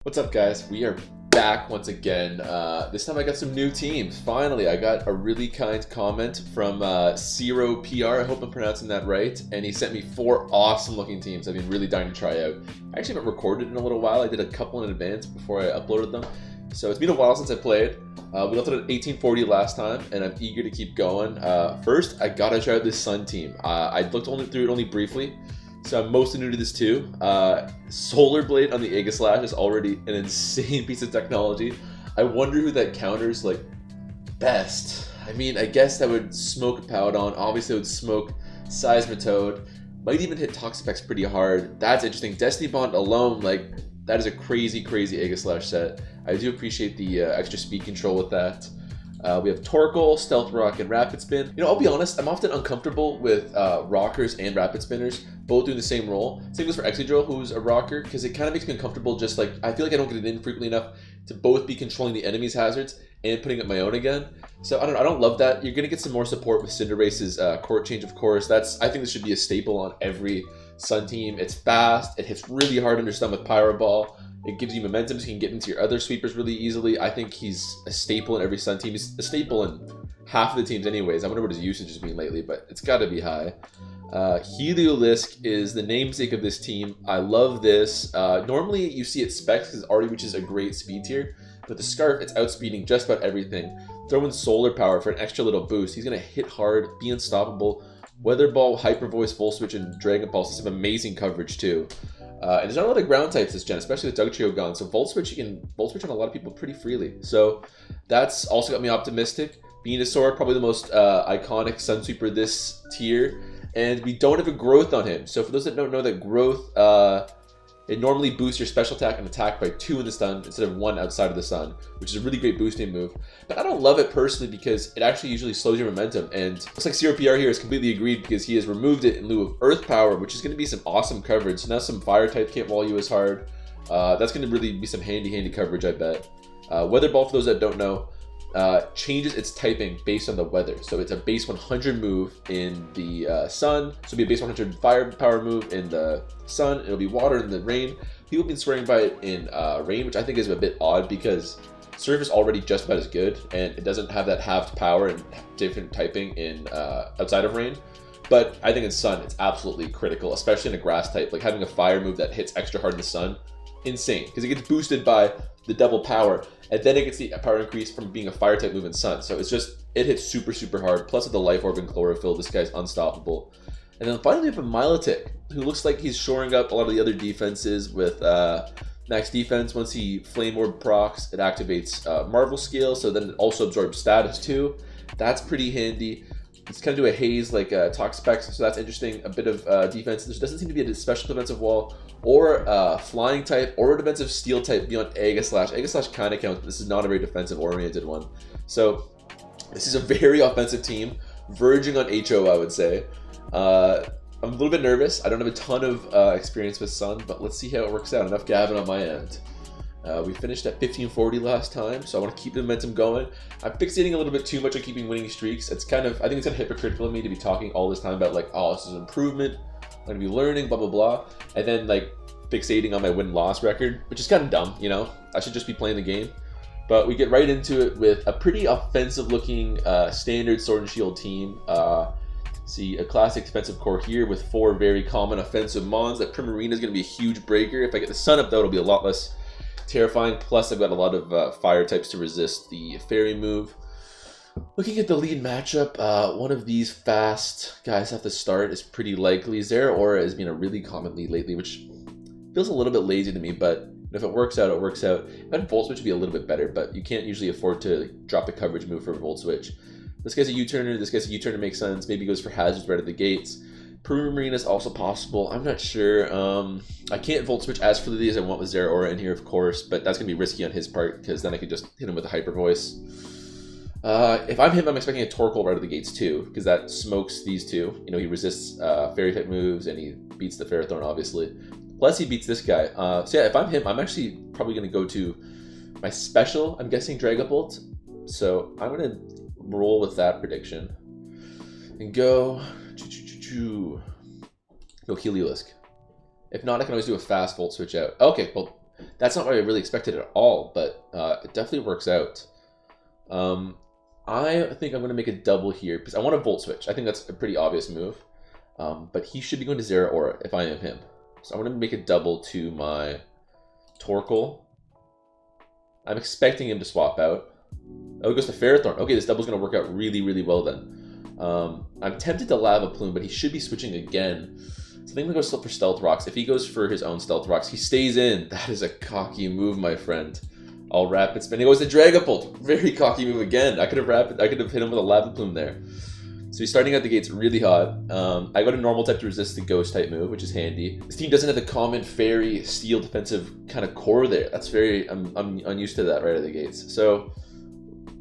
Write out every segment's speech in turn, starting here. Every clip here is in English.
What's up, guys? We are back once again. This time I got some new teams. Finally, I got a really kind comment from Zero PR. I hope I'm pronouncing that right. And he sent me 4 awesome looking teams I've been really dying to try out. I actually haven't recorded in a little while. I did a couple in advance before I uploaded them. So it's been a while since I played. We left it at 1840 last time, and I'm eager to keep going. First, I gotta try out this Sun team. I looked through it only briefly. So I'm mostly new to this too. Solar Blade on the AEGISLASH is already an insane piece of technology. I wonder who that counters like best. I mean, I guess that would smoke Powdon. Obviously, it would smoke Seismitoad. Might even hit Toxapex pretty hard. That's interesting. Destiny Bond alone, like that is a crazy AEGISLASH set. I do appreciate the extra speed control with that. We have Torkoal, Stealth Rock, and Rapid Spin. You know, I'll be honest, I'm often uncomfortable with rockers and rapid spinners both doing the same role. Same goes for Excadrill, who's a rocker, because it kind of makes me uncomfortable. Just like, I feel like I don't get it in frequently enough to both be controlling the enemy's hazards and putting up my own again. So I don't love that. You're gonna get some more support with Cinderace's court change, of course. I think this should be a staple on every Sun team. It's fast, it hits really hard under stun with Pyro Ball. It gives you momentum so you can get into your other sweepers really easily. I think he's a staple in every Sun team. He's a staple in half of the teams anyways. I wonder what his usage has been lately, but it's got to be high. Heliolisk is the namesake of this team. I love this. Normally you see it specs because it already reaches a great speed tier, but the Scarf, it's outspeeding just about everything. Throw in Solar Power for an extra little boost. He's going to hit hard, be unstoppable. Weather Ball, Hyper Voice, Full Switch, and Dragon Pulse is some amazing coverage too. And there's not a lot of ground types this gen, especially with Dugtrio gone. So Volt Switch, you can Volt Switch on a lot of people pretty freely. So that's also got me optimistic. Venusaur, probably the most iconic Sunsweeper this tier. And we don't have a growth on him. So for those that don't know that growth, it normally boosts your special attack and attack by 2 in the stun instead of 1 outside of the sun, which is a really great boosting move. But I don't love it personally because it actually usually slows your momentum. And looks like Zero PR here has completely agreed because he has removed it in lieu of Earth Power, which is going to be some awesome coverage. So now some Fire type can't wall you as hard. That's going to really be some handy coverage, I bet. Weather Ball, for those that don't know, changes its typing based on the weather. So it's a base 100 move in the sun. So it'll be a base 100 fire power move in the sun. It'll be water in the rain. People have been swearing by it in rain, which I think is a bit odd because Surf is already just about as good and it doesn't have that halved power and different typing in outside of rain. But I think in sun, it's absolutely critical, especially in a grass type. Like having a fire move that hits extra hard in the sun, insane, because it gets boosted by the double power, and then it gets the power increase from being a fire type move in sun. So it's just, it hits super hard. Plus with the Life Orb and Chlorophyll, this guy's unstoppable. And then finally we have a Milotic, who looks like he's shoring up a lot of the other defenses with max defense. Once he Flame Orb procs, it activates Marvel Scale, so then it also absorbs status too. That's pretty handy. It's kind of do a haze like Toxapex, so that's interesting. A bit of defense. There doesn't seem to be a special defensive wall or flying type or a defensive steel type beyond Aegislash. Aegislash kind of counts. This is not a very defensive oriented one. So this is a very offensive team, verging on HO, I would say. I'm a little bit nervous. I don't have a ton of experience with Sun, but let's see how it works out. Enough gabbing on my end. We finished at 1540 last time, so I want to keep the momentum going. I'm fixating a little bit too much on keeping winning streaks. It's kind of, I think it's kind of hypocritical of me to be talking all this time about like, oh, this is an improvement, I'm going to be learning, blah, blah, blah. And then like fixating on my win-loss record, which is kind of dumb, you know? I should just be playing the game. But we get right into it with a pretty offensive-looking standard Sword and Shield team. See a classic defensive core here with 4 very common offensive mons. That Primarina is going to be a huge breaker. If I get the Sun up, though, it'll be a lot less terrifying. Plus, I've got a lot of fire types to resist the fairy move. Looking at the lead matchup, one of these fast guys at the start is pretty likely. Zeraora has been a really common lead lately, which feels a little bit lazy to me, but if it works out, it works out. I bet Volt Switch would be a little bit better, but you can't usually afford to drop the coverage move for Volt Switch. This guy's a U-turner. This guy's a U-turner makes sense. Maybe goes for hazards right at the gates. Primarina is also possible. I'm not sure. I can't Volt Switch as freely as I want with Zeraora in here, of course, but that's going to be risky on his part because then I could just hit him with a Hyper Voice. If I'm him, I'm expecting a Torkoal right out of the gates too, because that smokes these two. You know, he resists Fairy type moves and he beats the Ferrothorn, obviously. Plus, he beats this guy. So yeah, if I'm him, I'm actually probably going to go to my special. I'm guessing Dragapult. So I'm going to roll with that prediction and go Heliolisk. If not, I can always do a fast Volt Switch out. Okay, well, That's not what I really expected at all, but it definitely works out. I think I'm going to make a double here because I want to Volt Switch. I think that's a pretty obvious move. But he should be going to Zero Aura if I am him. So I'm going to make a double to my Torkoal. I'm expecting him to swap out. Oh, he goes to Ferrothorn. Okay, this double's going to work out really, really well then. I'm tempted to Lava Plume, but he should be switching again. So I think I'm going to go for Stealth Rocks. If he goes for his own Stealth Rocks, he stays in. That is a cocky move, my friend. I'll Rapid Spin. He goes to Dragapult. Very cocky move again. I could have hit him with a Lava Plume there. So he's starting out the gates really hot. I got a normal type to resist the ghost type move, which is handy. This team doesn't have the common fairy steel defensive kind of core there. That's very, I'm unused to that right out of the gates. So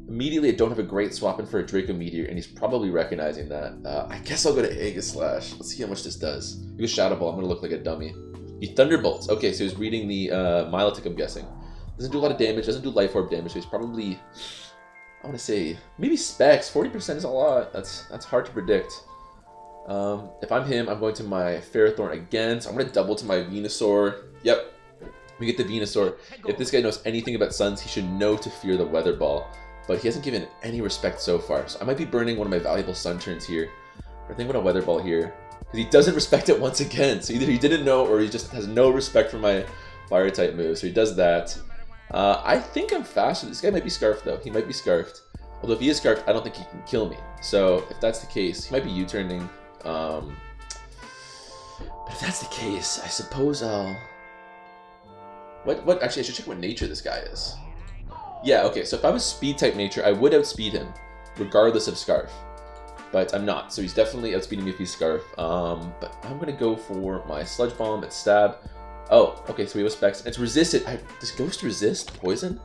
immediately I don't have a great swap in for a Draco Meteor, and he's probably recognizing that. I guess I'll go to Aegislash. Let's see how much this does. He goes Shadow Ball. I'm gonna look like a dummy. He Thunderbolts. Okay, so he's reading the Milotic, I'm guessing. Doesn't do a lot of damage, doesn't do Life Orb damage, so he's probably, I want to say, maybe Specs. 40% is a lot. That's hard to predict. If I'm him, I'm going to my Ferrothorn again, so I'm going to double to my Venusaur. Yep, we get the Venusaur. If this guy knows anything about Suns, he should know to fear the Weather Ball, but he hasn't given any respect so far, so I might be burning one of my valuable Sun turns here. Or I think I'm going to Weather Ball here, because he doesn't respect it once again, so either he didn't know or he just has no respect for my Fire type move, so he does that. I think I'm faster. This guy might be Scarfed, though. He might be Scarfed. Although if he is Scarfed, I don't think he can kill me. So if that's the case, he might be U-turning. But if that's the case, I suppose I'll... What? Actually, I should check what nature this guy is. Yeah, okay. So if I was Speed-type nature, I would outspeed him, regardless of Scarf. But I'm not. So he's definitely outspeeding me if he's Scarf. But I'm going to go for my Sludge Bomb at Stab. Oh, okay, so we have Specs. It's resisted. Does Ghost resist poison?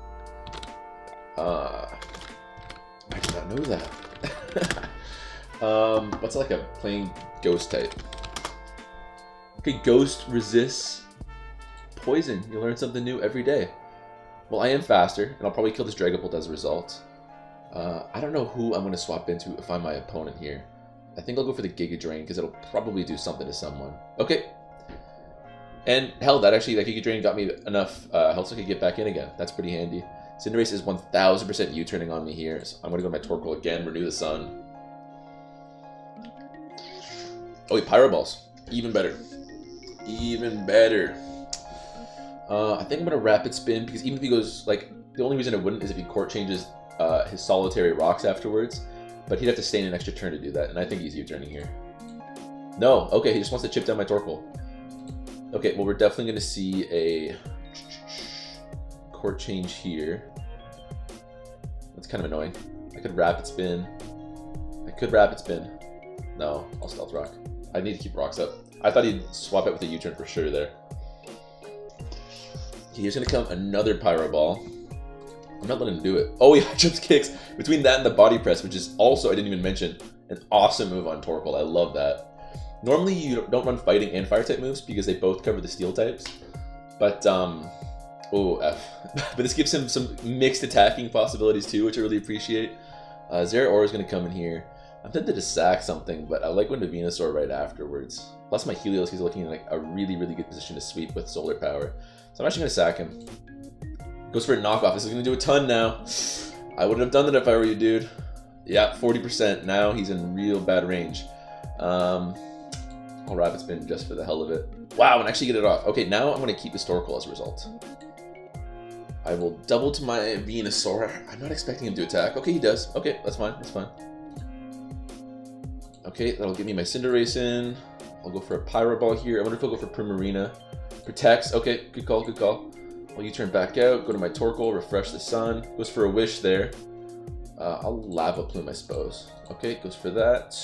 I did not know that. What's like a plain Ghost type? Okay, Ghost resists poison. You learn something new every day. Well, I am faster, and I'll probably kill this Dragapult as a result. I don't know who I'm going to swap into if I'm my opponent here. I think I'll go for the Giga Drain, because it'll probably do something to someone. Okay. And hell, that Giga Drain got me enough health so I could get back in again. That's pretty handy. Cinderace is 1000% U-turning on me here, so I'm going to go to my Torkoal again, Renew the Sun. Oh, he Pyro Balls. Even better. Even better. I think I'm going to Rapid Spin, because even if he goes, like, the only reason I wouldn't is if he court changes his Solitary Rocks afterwards, but he'd have to stay in an extra turn to do that, and I think he's U-turning here. No, okay, he just wants to chip down my Torkoal. Okay, well, we're definitely going to see a court change here. That's kind of annoying. I could Rapid Spin. No, I'll Stealth Rock. I need to keep rocks up. I thought he'd swap it with a U-turn for sure there. Okay, here's going to come another Pyro Ball. I'm not letting him do it. Oh, he jumps kicks between that and the Body Press, which is also, I didn't even mention, an awesome move on Torkoal. I love that. Normally, you don't run Fighting and Fire-type moves because they both cover the Steel types. But, oh, F. But this gives him some mixed attacking possibilities too, which I really appreciate. Zera Aura is going to come in here. I'm tempted to sack something, but I like going to Venusaur right afterwards. Plus my Helios, he's looking in like a really, really good position to sweep with Solar Power. So I'm actually going to sack him. Goes for a knockoff. This is going to do a ton now. I wouldn't have done that if I were you, dude. Yeah, 40%. Now he's in real bad range. I'll Rapid Spin just for the hell of it. Wow, and actually get it off. Okay, now I'm going to keep this Torkoal as a result. I will double to my Venusaur. I'm not expecting him to attack. Okay, he does. Okay, that's fine. That's fine. Okay, that'll give me my Cinderace in. I'll go for a Pyro Ball here. I wonder if I'll go for Primarina. Protects. Okay, good call, good call. I'll U-turn back out. Go to my Torkoal. Refresh the Sun. Goes for a Wish there. I'll Lava Plume, I suppose. Okay, goes for that.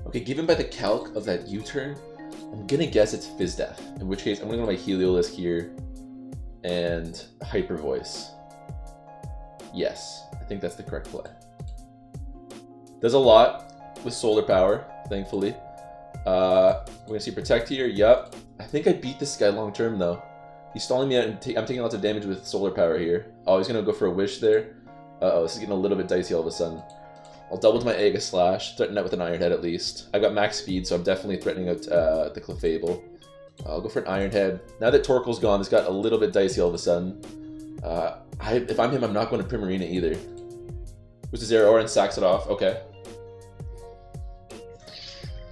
Okay, given by the calc of that U-turn, I'm gonna guess it's Fizz Death. In which case, I'm gonna go to my Heliolisk here and Hyper Voice. Yes, I think that's the correct play. Does a lot with Solar Power, thankfully. We're gonna see Protect here. Yup. I think I beat this guy long term though. He's stalling me out, and I'm taking lots of damage with Solar Power here. Oh, he's gonna go for a Wish there. Uh-oh, this is getting a little bit dicey all of a sudden. I'll double to my Aegislash, threaten that with an Iron Head at least. I've got max speed, so I'm definitely threatening out the Clefable. I'll go for an Iron Head. Now that Torkoal's gone, it's got a little bit dicey all of a sudden. If I'm him, I'm not going to Primarina either. Which is Zeraora and sacks it off. Okay.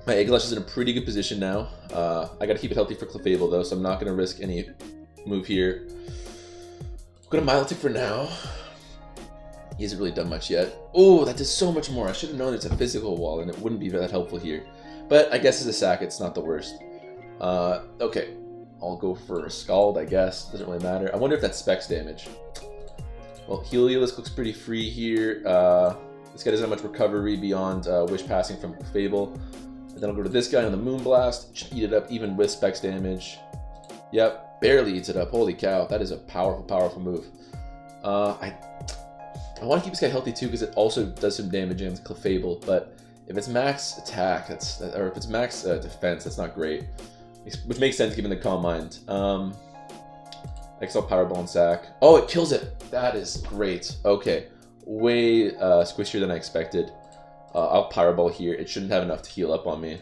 My Aegislash is in a pretty good position now. I got to keep it healthy for Clefable though, so I'm not going to risk any move here. I'm going to Milotic for now. He hasn't really done much yet. Oh, that does so much more. I should have known it's a physical wall and it wouldn't be that helpful here. But I guess as a sack, it's not the worst. Okay. I'll go for a Scald, I guess. Doesn't really matter. I wonder if that's Specs damage. Well, Helios looks pretty free here. This guy doesn't have much recovery beyond Wish Passing from Fable. And then I'll go to this guy on the Moonblast. Eat it up even with Specs damage. Yep, barely eats it up. Holy cow, that is a powerful, powerful move. I want to keep this guy healthy too because it also does some damage against Clefable. But if it's max attack, or if it's max defense, that's not great. Which makes sense given the Calm Mind. XL Powerball and Sack. Oh, it kills it. That is great. Okay. Way squishier than I expected. I'll Powerball here. It shouldn't have enough to heal up on me.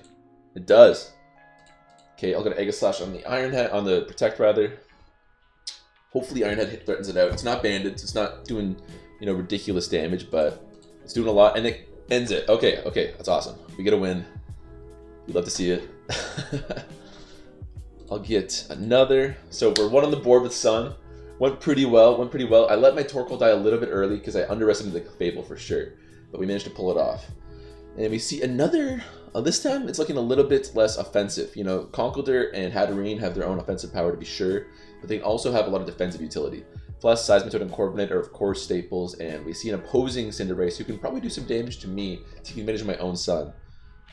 It does. Okay, I'll go to Aegislash on the Iron Head, on the Protect rather. Hopefully Iron Head threatens it out. It's not banded. It's not doing, you know, ridiculous damage, but it's doing a lot, and it ends it. Okay, okay, that's awesome. We get a win. We'd love to see it. I'll get another. So we're one on the board with Sun. Went pretty well, I let my Torkoal die a little bit early because I underestimated the Fable for sure. But we managed to pull it off. And we see another, this time it's looking a little bit less offensive. You know, Conkeldurr and Hatterene have their own offensive power to be sure, but they also have a lot of defensive utility. Plus, Seismitoad and Corviknight are of course staples, and we see an opposing Cinderace who can probably do some damage to me, taking advantage of my own Sun.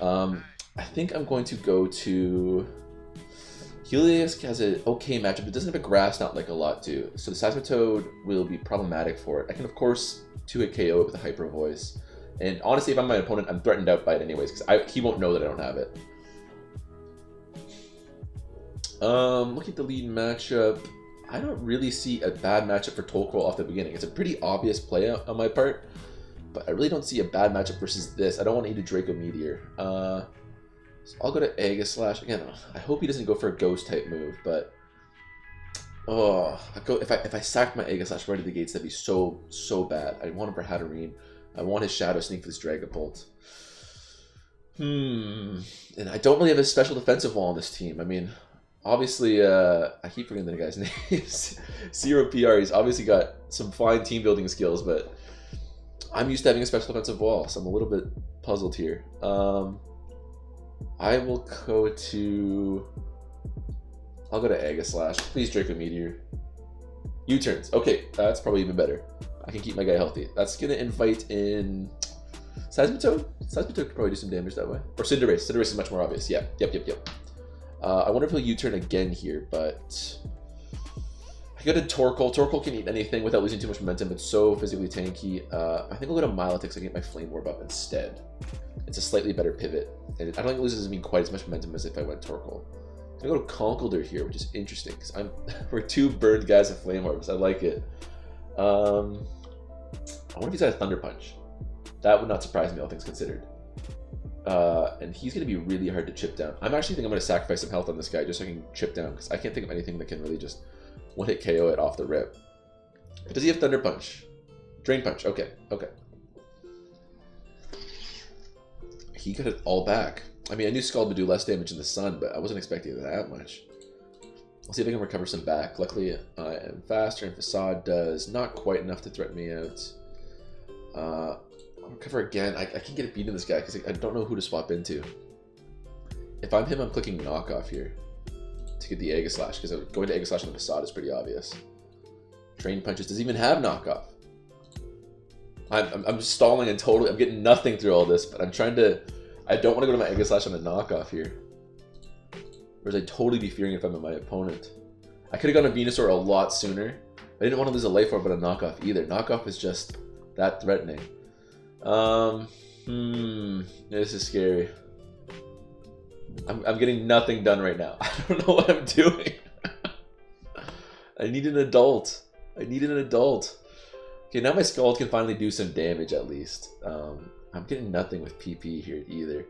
I think I'm going to go to... Helios has an okay matchup, but doesn't have a Grass Knot like a lot too. So the Seismitoad will be problematic for it. I can of course 2-hit KO it with a Hyper Voice. And honestly, if I'm my opponent, I'm threatened out by it anyways, because he won't know that I don't have it. Looking at the lead matchup, I don't really see a bad matchup for Torkoal off the beginning. It's a pretty obvious play on my part, but I really don't see a bad matchup versus this. I don't want to eat a Draco Meteor. So I'll go to Aegislash. Again, I hope he doesn't go for a Ghost type move, but if I sacked my Aegislash right at the gates, that'd be so bad. I want him for Hatterene. I want his Shadow Sneak for this Dragapult. And I don't really have a special defensive wall on this team. I mean, obviously, I keep forgetting the guy's name. Zero PR. He's obviously got some fine team building skills, but I'm used to having a special defensive wall, so I'm a little bit puzzled here. I will go to... I'll go to Aegislash. Please Draco Meteor. U-turns. Okay, that's probably even better. I can keep my guy healthy. That's going to invite in... Seismitoad? Seismitoad could probably do some damage that way. Or Cinderace. Cinderace is much more obvious. Yeah. Yep. I wonder if he'll U-turn again here, but... I go to Torkoal. Torkoal can eat anything without losing too much momentum. It's so physically tanky. I think I'll go to Milotic so I can get my Flame Orb up instead. It's a slightly better pivot. And I don't think it loses me quite as much momentum as if I went Torkoal. I'm going to go to Conkeldurr here, which is interesting because we're two burned guys with Flame Orbs. I like it. I wonder if he's got a Thunder Punch. That would not surprise me, all things considered. And he's going to be really hard to chip down. I'm actually think I'm going to sacrifice some health on this guy just so I can chip down because I can't think of anything that can really just one-hit KO it off the rip. But does he have Thunder Punch? Drain Punch. Okay. He got it all back. I mean, I knew Scald would do less damage in the sun, but I wasn't expecting that much. I'll see if I can recover some back. Luckily, I am faster, and Facade does not quite enough to threaten me out. I'll recover again. I can get a beat in this guy because I don't know who to swap into. If I'm him, I'm clicking Knockoff here to get the Aegislash, because going to Aegislash on the Facade is pretty obvious. Drain Punches doesn't even have Knockoff. I'm stalling and totally... I'm getting nothing through all this, but I'm trying to... I don't want to go to my Aegislash on a Knockoff here. Whereas I'd totally be fearing if I'm my opponent. I could have gone a Venusaur a lot sooner. I didn't want to lose a Life Orb, but a Knockoff either. Knockoff is just that threatening. This is scary. I'm getting nothing done right now. I don't know what I'm doing. I need an adult. Okay, now my Scald can finally do some damage at least. I'm getting nothing with PP here either.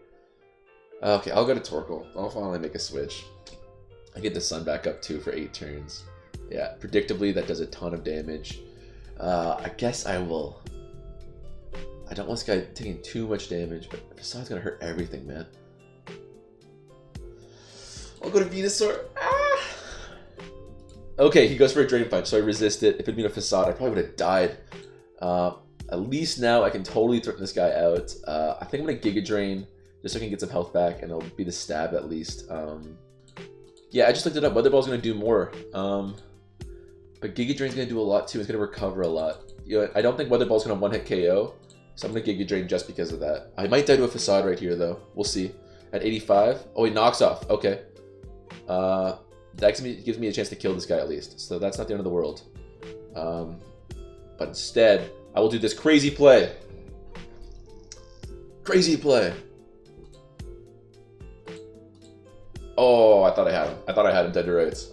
Okay, I'll go to Torkoal. I'll finally make a switch. I get the sun back up too for 8 turns. Yeah, predictably that does a ton of damage. I guess I will. I don't want this guy taking too much damage, but Facade's gonna hurt everything, man. I'll go to Venusaur. Ah! Okay, he goes for a Drain Punch, so I resist it. If it had been a Facade, I probably would have died. At least now I can totally threaten this guy out. I think I'm gonna Giga Drain just so I can get some health back, and it'll be the stab at least. Yeah, I just looked it up. Weather Ball's gonna do more. But Giga Drain's gonna do a lot too. It's gonna recover a lot. You know, I don't think Weather Ball's gonna one-hit KO, so I'm gonna Giga Drain just because of that. I might die to a Facade right here though. We'll see. At 85. Oh, he knocks off. Okay. That gives me a chance to kill this guy at least. So that's not the end of the world. But instead, I will do this crazy play. Crazy play. Oh, I thought I had him. I thought I had him dead to rights.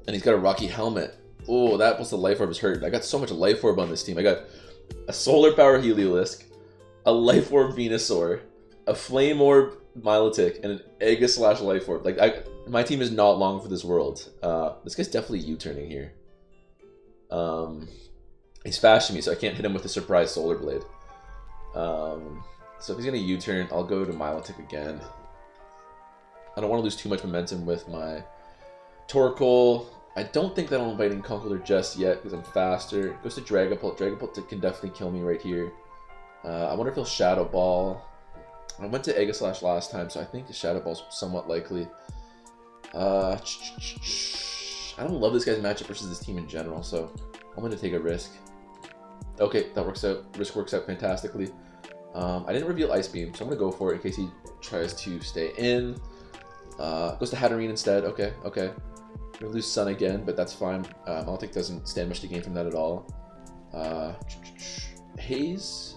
And he's got a Rocky Helmet. Oh, that was the Life Orb is hurt. I got so much Life Orb on this team. I got a Solar Power Heliolisk, a Life Orb Venusaur, a Flame Orb Milotic, and an AEGISLASH Life Orb. Like, my team is not long for this world. This guy's definitely U-turning here. He's fashing me, so I can't hit him with a surprise Solar Blade. So if he's gonna U-turn, I'll go to Milotic again. I don't want to lose too much momentum with my Torkoal. I don't think that I'm inviting Conkeldurr just yet because I'm faster. Goes to Dragapult. Dragapult can definitely kill me right here. I wonder if he'll Shadow Ball. I went to AEGISLASH last time, so I think the Shadow Ball's somewhat likely. I don't love this guy's matchup versus this team in general, so I'm going to take a risk. Okay, that works out. Risk works out fantastically. I didn't reveal Ice Beam, so I'm going to go for it in case he tries to stay in. Goes to Hatterene instead. Okay, okay. I'm going to lose Sun again, but that's fine. Milotic doesn't stand much to gain from that at all. Haze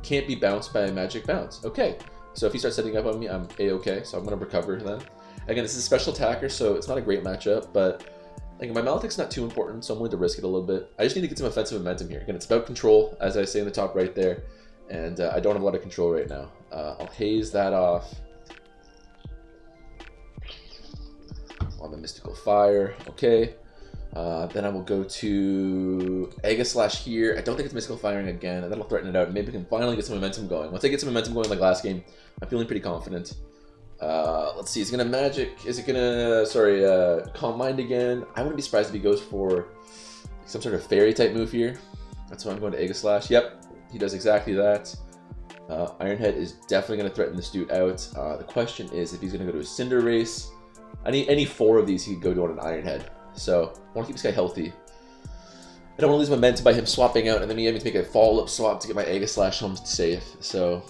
can't be bounced by a Magic Bounce. Okay, so if he starts setting up on me, I'm A-okay, so I'm going to recover then. Again, this is a special attacker, so it's not a great matchup, but like, my Milotic's not too important, so I'm willing to risk it a little bit. I just need to get some offensive momentum here. Again, it's about control, as I say in the top right there, and I don't have a lot of control right now. I'll haze that off on the Mystical Fire. Okay. Then I will go to AEGISLASH here. I don't think it's Mystical Firing again, and that'll threaten it out. Maybe we can finally get some momentum going. Once I get some momentum going like last game, I'm feeling pretty confident. Let's see, is it gonna Magic? Is it gonna, sorry, Calm Mind again? I wouldn't be surprised if he goes for some sort of Fairy type move here. That's why I'm going to AEGISLASH. Yep, he does exactly that. Iron Head is definitely gonna threaten this dude out. The question is if he's gonna go to a Cinderace. Any 4 of these he could go to on an Iron Head. So I want to keep this guy healthy. I don't want to lose momentum by him swapping out and then me having to make a follow-up swap to get my AEGISLASH home safe. So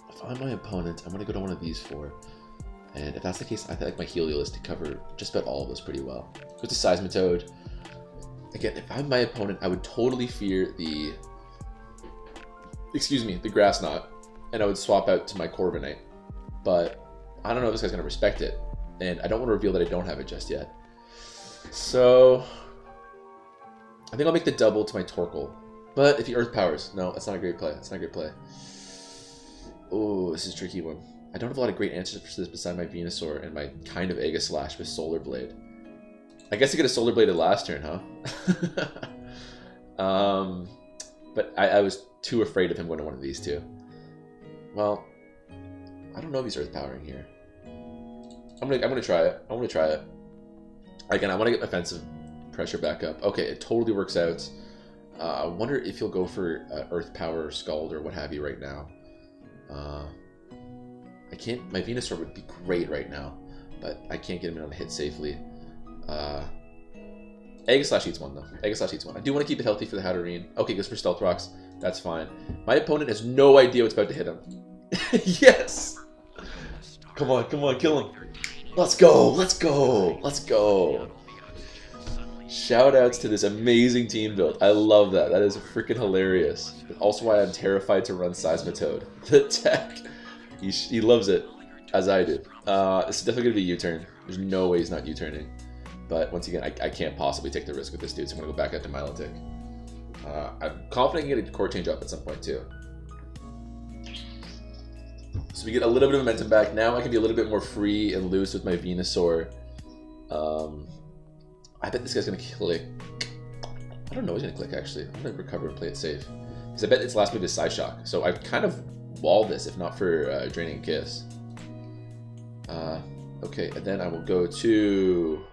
if I'm my opponent, I'm going to go to one of these 4. And if that's the case, I think my Heliolisk to cover just about all of this pretty well. Go to Seismitoad. Again, if I'm my opponent, I would totally fear the Grass Knot, and I would swap out to my Corviknight. But I don't know if this guy's going to respect it, and I don't want to reveal that I don't have it just yet. So I think I'll make the double to my Torkoal. But if he Earth Powers, no, that's not a great play. That's not a great play. Oh, this is a tricky one. I don't have a lot of great answers for this beside my Venusaur and my kind of AEGISLASH with Solar Blade. I guess I could have Solar Bladed last turn, huh? But I was too afraid of him going to one of these 2. Well, I don't know if he's Earth Powering here. I'm gonna try it. I want to try it. Again, I want to get my offensive pressure back up. Okay, it totally works out. I wonder if he'll go for Earth Power or Scald or what have you right now. I can't. My Venusaur would be great right now, but I can't get him on a hit safely. AEGISLASH eats 1 though. AEGISLASH eats 1. I do want to keep it healthy for the Hatterene. Okay, goes for Stealth Rocks. That's fine. My opponent has no idea what's about to hit him. Yes! Come on, come on, kill him. Let's go, let's go, let's go. Shout outs to this amazing team build. I love that. That is freaking hilarious. Also why I'm terrified to run Seismitoad. The tech. He loves it, as I do. This is definitely going to be U-turn. There's no way he's not U-turning. But once again, I can't possibly take the risk with this dude, so I'm going to go back out to Milotic. I'm confident I can get a core change up at some point, too. So we get a little bit of momentum back. Now I can be a little bit more free and loose with my Venusaur. I bet this guy's gonna click. I don't know he's gonna click actually. I'm gonna recover and play it safe. Because I bet its last move is Psyshock. So I've kind of walled this if not for Draining Kiss. Okay, and then I will go to...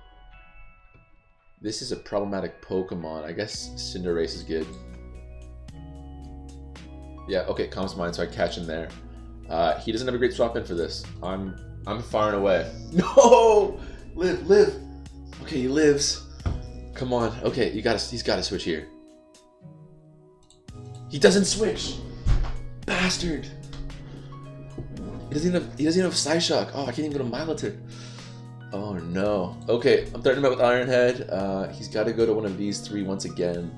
This is a problematic Pokemon. I guess Cinderace is good. Yeah, okay, Calms Mind, so I catch him there. He doesn't have a great swap in for this. I'm far and away. No! Live! Okay, he lives. Come on. Okay, he's gotta switch here. He doesn't switch! Bastard! He doesn't even have Psyshock. Oh, I can't even go to Milotic. Oh no. Okay, I'm starting him out with Iron Head. He's gotta go to one of these three once again.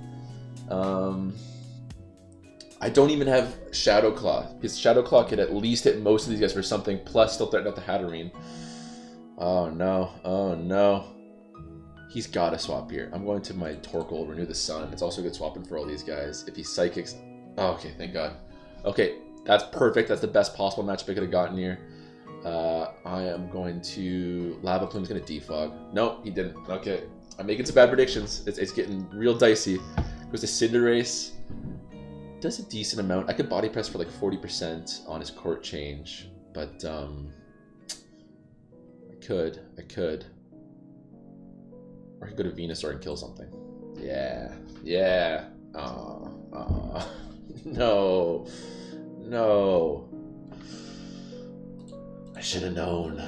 I don't even have Shadow Claw. Because Shadow Claw could at least hit most of these guys for something, plus still threaten out the Hatterene. Oh no. Oh no. He's gotta swap here. I'm going to my Torkoal, Renew the Sun. It's also good swapping for all these guys. If he Psychics... Oh, okay, thank God. Okay, that's perfect. That's the best possible matchup I could have gotten here. I am going to... Lava Plume's going to defog. Nope, he didn't. Okay, I'm making some bad predictions. It's getting real dicey. Goes to Cinderace. Does a decent amount. I could body press for like 40% on his court change. But, I could. Or I could go to Venusaur and kill something. Yeah. No. I should have known.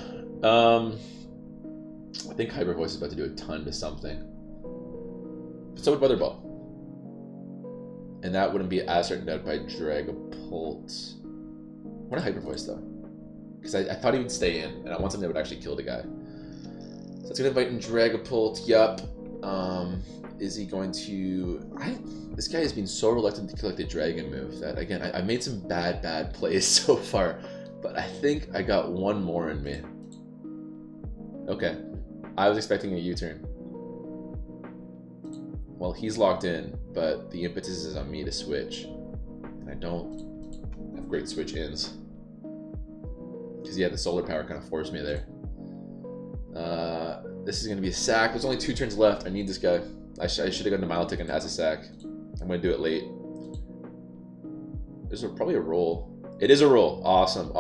I think Hyper Voice is about to do a ton to something. But so would Weather Ball. And that wouldn't be as certain out by Dragapult. What a Hyper Voice though. Because I thought he would stay in, and I want something that would actually kill the guy. So it's gonna invite in Dragapult. Yup. Is he going to... This guy has been so reluctant to kill like the dragon move that, again, I made some bad plays so far. But I think I got one more in me. Okay. I was expecting a U-turn. Well, he's locked in, but the impetus is on me to switch. And I don't have great switch ins. Because yeah, the solar power kind of forced me there. This is going to be a sack. There's only 2 turns left. I need this guy. I should have gone to Milotic and has a sack. I'm going to do it late. There's probably a roll. It is a roll. Awesome.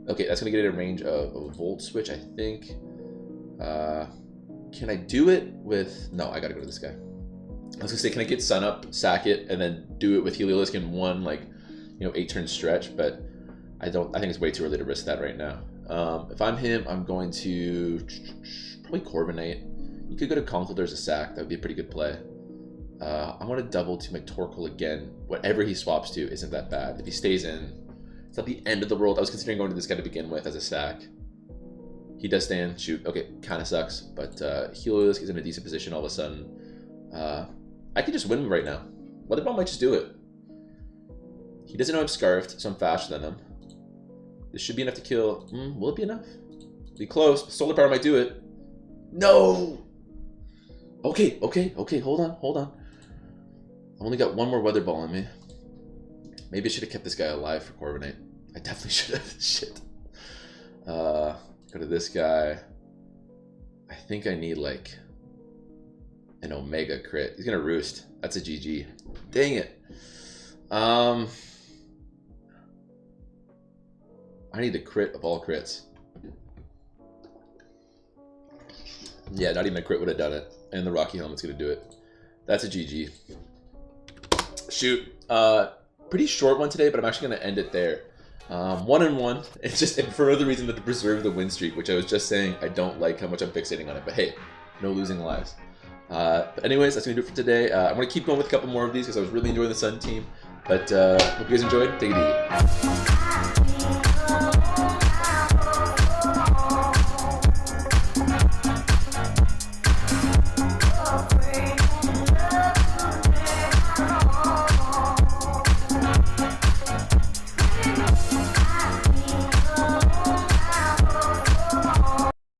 Okay, that's going to get it in range of a Volt Switch, I think. Can I do it with... No, I got to go to this guy. I was going to say, can I get Sun Up, sack it, and then do it with Heliolisk in one, 8-turn stretch, but I think it's way too early to risk that right now. If I'm him, I'm going to probably Corviknight. You could go to Conkeldurr as a sack. That would be a pretty good play. I want to double to my Torkoal again. Whatever he swaps to isn't that bad. If he stays in, it's not the end of the world. I was considering going to this guy to begin with as a sack. He does stand. Shoot. Okay, kind of sucks. But Heliolisk is in a decent position all of a sudden. I could just win him right now. Weather Ball might just do it. He doesn't know I'm Scarfed, so I'm faster than him. This should be enough to kill. Will it be enough? Be close. Solar Power might do it. No! Okay. Hold on. I've only got one more Weather Ball on me. Maybe I should have kept this guy alive for Corviknight. I definitely should have. Shit. Go to this guy. I think I need an Omega crit. He's gonna roost. That's a GG. Dang it. I need a crit of all crits. Yeah, not even a crit would have done it. And the Rocky Helmet's gonna do it. That's a GG. Shoot. Pretty short one today, but I'm actually gonna end it there. 1-1. It's just for no other reason than to preserve the win streak, which I was just saying I don't like how much I'm fixating on it. But hey, no losing lives. But anyways, that's gonna do it for today. I'm gonna keep going with a couple more of these because I was really enjoying the Sun team. But hope you guys enjoyed. Take it easy.